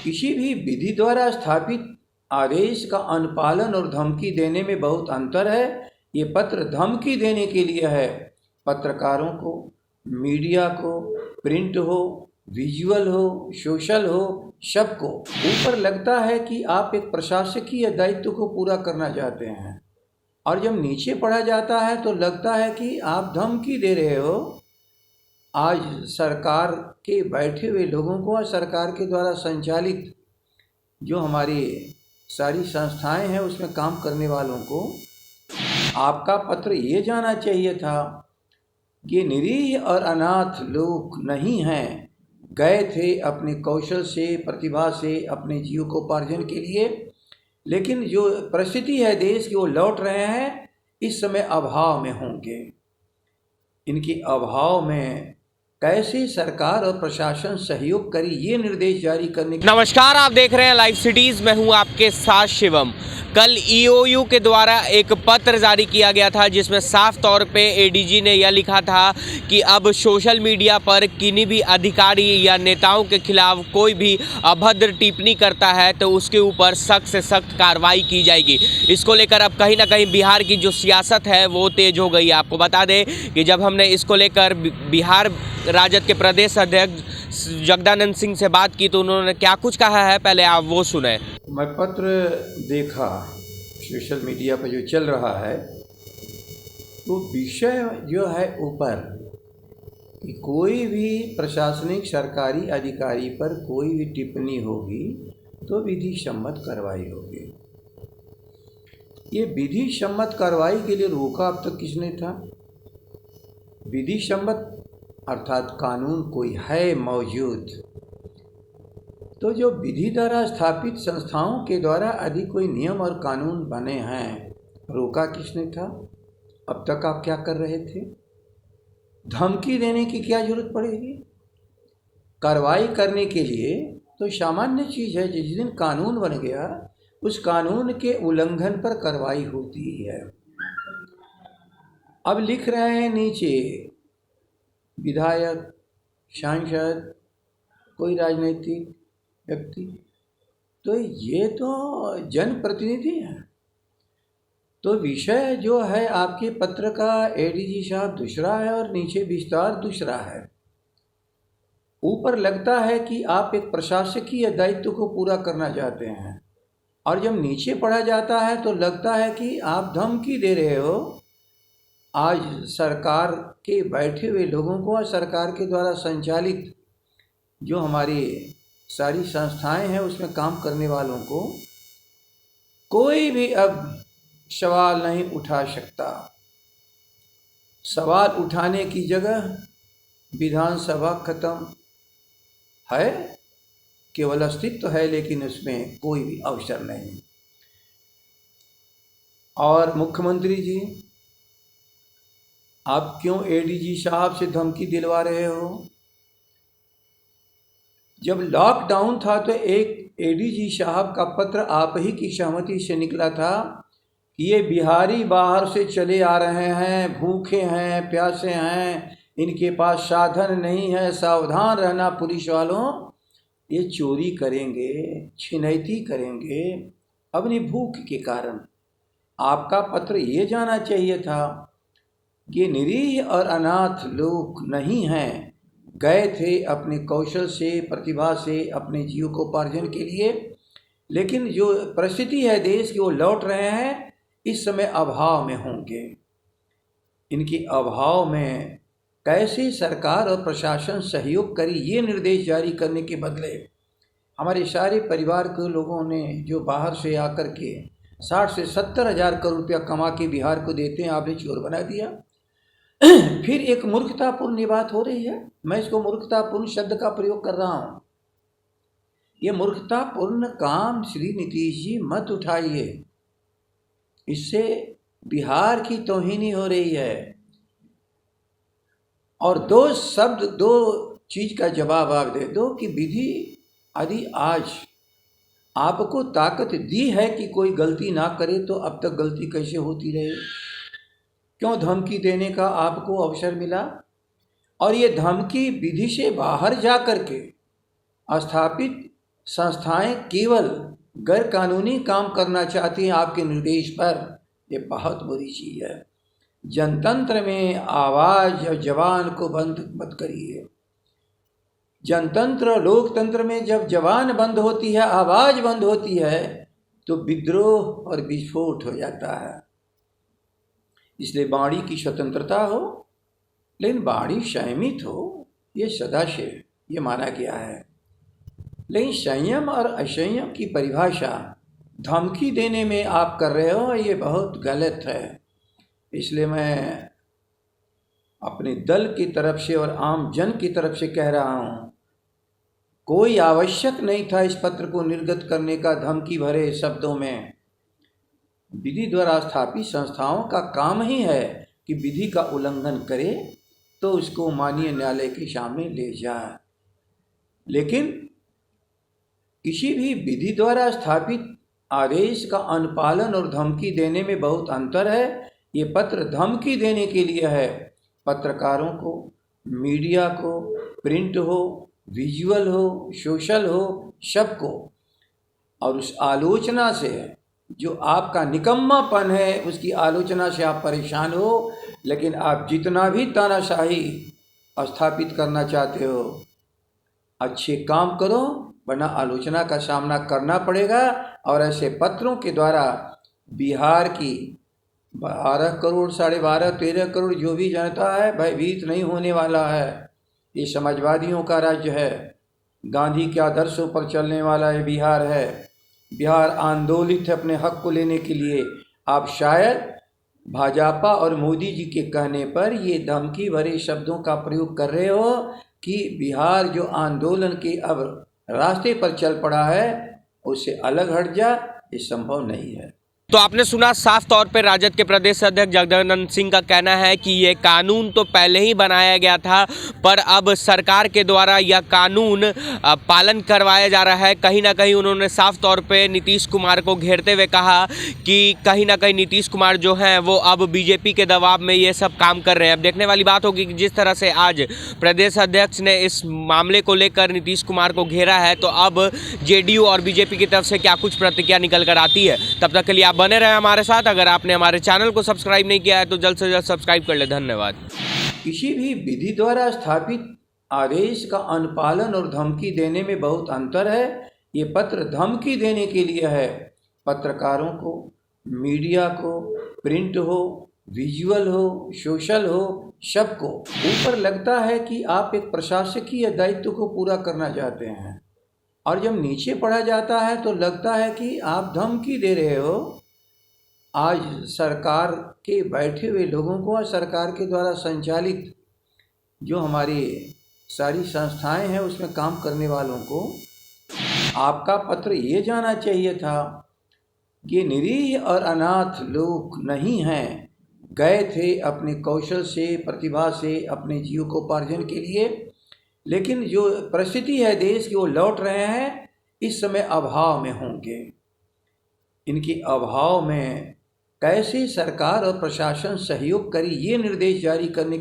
किसी भी विधि द्वारा स्थापित आदेश का अनुपालन और धमकी देने में बहुत अंतर है। ये पत्र धमकी देने के लिए है। पत्रकारों को, मीडिया को, प्रिंट हो, विजुअल हो, सोशल हो, सबको ऊपर लगता है कि आप एक प्रशासकीय दायित्व को पूरा करना चाहते हैं, और जब नीचे पढ़ा जाता है तो लगता है कि आप धमकी दे रहे हो। आज सरकार के बैठे हुए लोगों को और सरकार के द्वारा संचालित जो हमारी सारी संस्थाएं हैं उसमें काम करने वालों को आपका पत्र ये जाना चाहिए था कि निरीह और अनाथ लोग नहीं हैं, गए थे अपने कौशल से, प्रतिभा से अपने जीविकोपार्जन के लिए, लेकिन जो परिस्थिति है देश की वो लौट रहे हैं, इस समय अभाव में होंगे। इनके अभाव में कैसे सरकार और प्रशासन सहयोग करे ये निर्देश जारी करने। नमस्कार, आप देख रहे हैं लाइव सिटीज। मैं हूं आपके साथ शिवम। कल ईओयू के द्वारा एक पत्र जारी किया गया था जिसमें साफ तौर पे एडीजी ने यह लिखा था कि अब सोशल मीडिया पर किन्हीं भी अधिकारी या नेताओं के खिलाफ कोई भी अभद्र टिप्पणी करता है तो उसके ऊपर सख्त से सख्त कार्रवाई की जाएगी। इसको लेकर अब कहीं ना कहीं बिहार की जो सियासत है वो तेज हो गई है। आपको बता दें कि जब हमने इसको लेकर बिहार राजद के प्रदेश अध्यक्ष जगदानंद सिंह से बात की तो उन्होंने क्या कुछ कहा है, पहले आप वो सुने। मैं पत्र देखा सोशल मीडिया पर जो चल रहा है, तो विषय जो है ऊपर कि कोई भी प्रशासनिक सरकारी अधिकारी पर कोई भी टिप्पणी होगी तो विधि सम्मत कार्रवाई होगी। ये विधि सम्मत कार्रवाई के लिए रोका अब तक किसने था? विधि सम्मत अर्थात कानून कोई है मौजूद, तो जो विधि द्वारा स्थापित संस्थाओं के द्वारा यदि कोई नियम और कानून बने हैं, रोका किसने था? अब तक आप क्या कर रहे थे? धमकी देने की क्या जरूरत पड़ेगी? कार्रवाई करने के लिए तो सामान्य चीज़ है, जिस दिन कानून बन गया उस कानून के उल्लंघन पर कार्रवाई होती है। अब लिख रहे हैं नीचे विधायक, सांसद, कोई राजनीतिक व्यक्ति, तो ये तो जनप्रतिनिधि हैं। तो विषय जो है आपके पत्र का एडीजी साहब दूसरा है और नीचे विस्तार दूसरा है। ऊपर लगता है कि आप एक प्रशासकीय दायित्व को पूरा करना चाहते हैं, और जब नीचे पढ़ा जाता है तो लगता है कि आप धमकी दे रहे हो। आज सरकार के बैठे हुए लोगों को और सरकार के द्वारा संचालित जो हमारी सारी संस्थाएं हैं उसमें काम करने वालों को कोई भी अब सवाल नहीं उठा सकता। सवाल उठाने की जगह विधानसभा खत्म है, केवल अस्तित्व है लेकिन उसमें कोई भी अवसर नहीं। और मुख्यमंत्री जी, आप क्यों एडीजी साहब से धमकी दिलवा रहे हो? जब लॉकडाउन था तो एक एडीजी साहब का पत्र आप ही की सहमति से निकला था कि ये बिहारी बाहर से चले आ रहे हैं, भूखे हैं, प्यासे हैं, इनके पास साधन नहीं है, सावधान रहना पुलिस वालों, ये चोरी करेंगे, छिनैती करेंगे अपनी भूख के कारण। आपका पत्र ये जाना चाहिए था कि निरीह और अनाथ लोग नहीं हैं, गए थे अपने कौशल से, प्रतिभा से अपने जीविकोपार्जन के लिए, लेकिन जो परिस्थिति है देश की वो लौट रहे हैं, इस समय अभाव में होंगे। इनके अभाव में कैसे सरकार और प्रशासन सहयोग करे ये निर्देश जारी करने के बदले हमारे सारे परिवार के लोगों ने जो बाहर से आकर के 60 से 70 हज़ार करोड़ रुपया कमा के बिहार को देते हैं, आपने चोर बना दिया। फिर एक मूर्खतापूर्ण बात हो रही है। मैं इसको मूर्खतापूर्ण शब्द का प्रयोग कर रहा हूँ। ये मूर्खतापूर्ण काम श्री नीतीश जी मत उठाइए, इससे बिहार की तौहीनी हो रही है। और दो चीज का जवाब आप दे दो कि विधि यदि आज आपको ताकत दी है कि कोई गलती ना करे तो अब तक गलती कैसे होती रहे? क्यों धमकी देने का आपको अवसर मिला? और ये धमकी विधि से बाहर जा कर के स्थापित संस्थाएं केवल गैर कानूनी काम करना चाहती हैं आपके निर्देश पर, ये बहुत बुरी चीज़ है। जनतंत्र में आवाज़ और जवान को बंद मत करिए। जनतंत्र लोकतंत्र में जब जवान बंद होती है, आवाज़ बंद होती है, तो विद्रोह और विस्फोट हो जाता है। इसलिए वाणी की स्वतंत्रता हो, लेकिन वाणी संयमित हो, ये सदाशिव ये माना गया है। लेकिन संयम और असंयम की परिभाषा धमकी देने में आप कर रहे हो, ये बहुत गलत है। इसलिए मैं अपने दल की तरफ से और आम जन की तरफ से कह रहा हूँ, कोई आवश्यक नहीं था इस पत्र को निर्गत करने का धमकी भरे शब्दों में। विधि द्वारा स्थापित संस्थाओं का काम ही है कि विधि का उल्लंघन करे तो उसको माननीय न्यायालय के सामने ले जाए। लेकिन किसी भी विधि द्वारा स्थापित आदेश का अनुपालन और धमकी देने में बहुत अंतर है। ये पत्र धमकी देने के लिए है, पत्रकारों को, मीडिया को, प्रिंट हो, विजुअल हो, सोशल हो, सबको। और उस आलोचना से जो आपका निकम्मापन है, उसकी आलोचना से आप परेशान हो, लेकिन आप जितना भी तानाशाही स्थापित करना चाहते हो, अच्छे काम करो, वरना आलोचना का सामना करना पड़ेगा। और ऐसे पत्रों के द्वारा बिहार की 12 करोड़, 12.5, 13 करोड़ जो भी जनता है, भयभीत नहीं होने वाला है। ये समाजवादियों का राज्य है, गांधी के आदर्शों पर चलने वाला ये बिहार है। बिहार आंदोलित है अपने हक को लेने के लिए। आप शायद भाजपा और मोदी जी के कहने पर ये धमकी भरे शब्दों का प्रयोग कर रहे हो कि बिहार जो आंदोलन के अब रास्ते पर चल पड़ा है उससे अलग हट जा, ये संभव नहीं है। तो आपने सुना साफ तौर पे राजद के प्रदेश अध्यक्ष जगदानंद सिंह का कहना है कि ये कानून तो पहले ही बनाया गया था, पर अब सरकार के द्वारा यह कानून पालन करवाया जा रहा है। कहीं ना कहीं उन्होंने साफ तौर पे नीतीश कुमार को घेरते हुए कहा कि कहीं ना कहीं नीतीश कुमार जो हैं वो अब बीजेपी के दबाव में ये सब काम कर रहे हैं। अब देखने वाली बात होगी कि जिस तरह से आज प्रदेश अध्यक्ष ने इस मामले को लेकर नीतीश कुमार को घेरा है, तो अब जेडीयू और बीजेपी की तरफ से क्या कुछ प्रतिक्रिया निकल कर आती है। तब तक के लिए आप बने रहे हमारे साथ। अगर आपने हमारे चैनल को सब्सक्राइब नहीं किया है तो जल्द से जल्द सब्सक्राइब कर ले। धन्यवाद। किसी भी विधि द्वारा स्थापित आदेश का अनुपालन और धमकी देने में बहुत अंतर है। ये पत्र धमकी देने के लिए है, पत्रकारों को, मीडिया को, प्रिंट हो, विजुअल हो, सोशल हो, सबको। ऊपर लगता है कि आप एक प्रशासकीय दायित्व को पूरा करना चाहते हैं, और जब नीचे पढ़ा जाता है तो लगता है कि आप धमकी दे रहे हो। आज सरकार के बैठे हुए लोगों को और सरकार के द्वारा संचालित जो हमारी सारी संस्थाएं हैं उसमें काम करने वालों को आपका पत्र ये जाना चाहिए था कि निरीह और अनाथ लोग नहीं हैं, गए थे अपने कौशल से, प्रतिभा से अपने जीविकोपार्जन के लिए, लेकिन जो परिस्थिति है देश की वो लौट रहे हैं, इस समय अभाव में होंगे। इनके अभाव में कैसे सरकार और प्रशासन सहयोग करे, ये निर्देश जारी करने